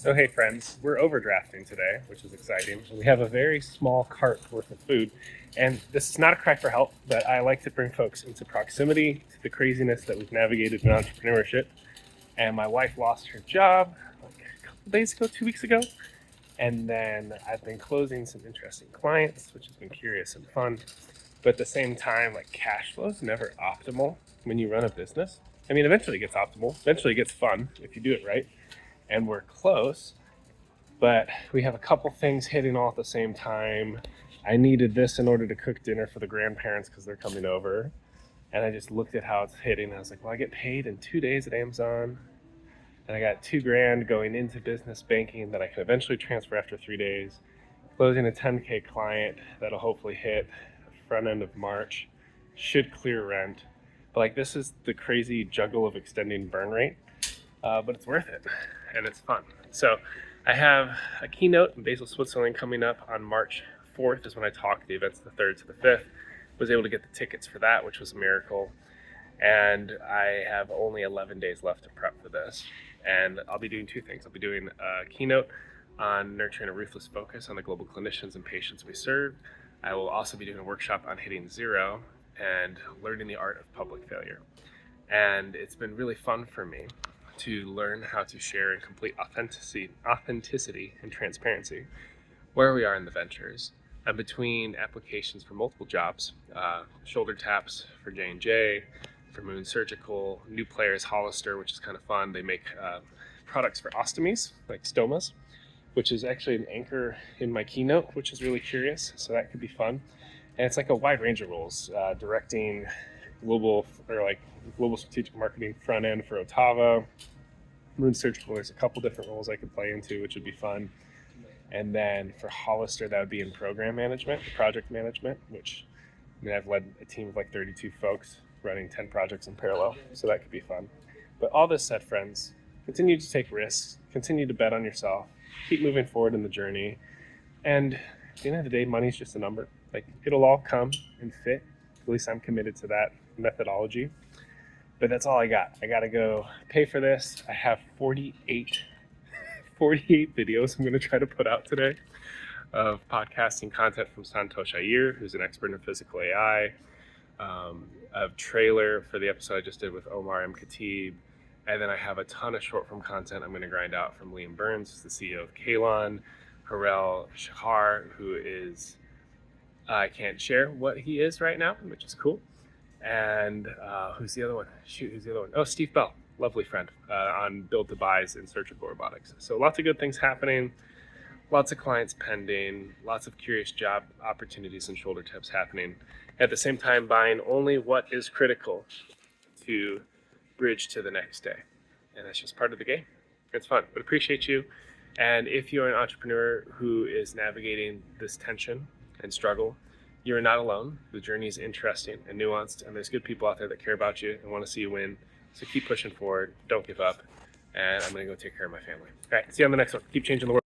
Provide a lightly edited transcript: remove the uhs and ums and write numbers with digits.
So hey friends, we're overdrafting today, which is exciting. We have a very small cart worth of food, and this is not a cry for help, but I like to bring folks into proximity to the craziness that we've navigated in entrepreneurship. And my wife lost her job like a couple days ago, 2 weeks ago, and then I've been closing some interesting clients, which has been curious and fun. But at the same time, like cash flow is never optimal when you run a business. I mean, eventually it gets optimal, eventually it gets fun if you do it right. And we're close, but we have a couple things hitting all at the same time. I needed this in order to cook dinner for the grandparents because they're coming over. And I just looked at how it's hitting. And I was like, well, I get paid in 2 days at Amazon. And I got $2,000 going into business banking that I can eventually transfer after 3 days. Closing a 10K client that'll hopefully hit front end of March. Should clear rent. But like, this is the crazy juggle of extending burn rate. But it's worth it, and it's fun. So I have a keynote in Basel, Switzerland coming up on March 4th is when I talk. The event's the 3rd to the 5th. Was able to get the tickets for that, which was a miracle. And I have only 11 days left to prep for this. And I'll be doing two things. I'll be doing a keynote on nurturing a ruthless focus on the global clinicians and patients we serve. I will also be doing a workshop on hitting zero and learning the art of public failure. And it's been really fun for me to learn how to share in complete authenticity and transparency where we are in the ventures and between applications for multiple jobs, shoulder taps for J&J, for Moon Surgical, new players, Hollister, which is kind of fun. They make products for ostomies, like stomas, which is actually an anchor in my keynote, which is really curious. So that could be fun. And it's like a wide range of roles, directing global strategic marketing front end for Ottava. Moon Surgical, there's a couple different roles I could play into, which would be fun. And then for Hollister, that would be in program management, project management, which I've led a team of like 32 folks running 10 projects in parallel. So that could be fun. But all this said, friends, continue to take risks, continue to bet on yourself, keep moving forward in the journey. And at the end of the day, money's just a number. Like, it'll all come and fit. At least I'm committed to that methodology. But that's all I got. I got to go pay for this. I have 48 videos I'm going to try to put out today of podcasting content from Santoze, who's an expert in physical AI, a trailer for the episode I just did with Omar M. Khatib, and then I have a ton of short form content I'm going to grind out from Liam Burns, who's the CEO of Kalon, Harel Shahar, who is, I can't share what he is right now, which is cool. And who's the other one? Oh, Steve Bell, lovely friend, on build to buys in surgical robotics. So lots of good things happening, lots of clients pending, lots of curious job opportunities and shoulder taps happening. At the same time, buying only what is critical to bridge to the next day. And that's just part of the game. It's fun, but appreciate you. And if you're an entrepreneur who is navigating this tension and struggle, you're not alone. The journey is interesting and nuanced, and there's good people out there that care about you and want to see you win. So keep pushing forward. Don't give up. And I'm going to go take care of my family. All right, see you on the next one. Keep changing the world.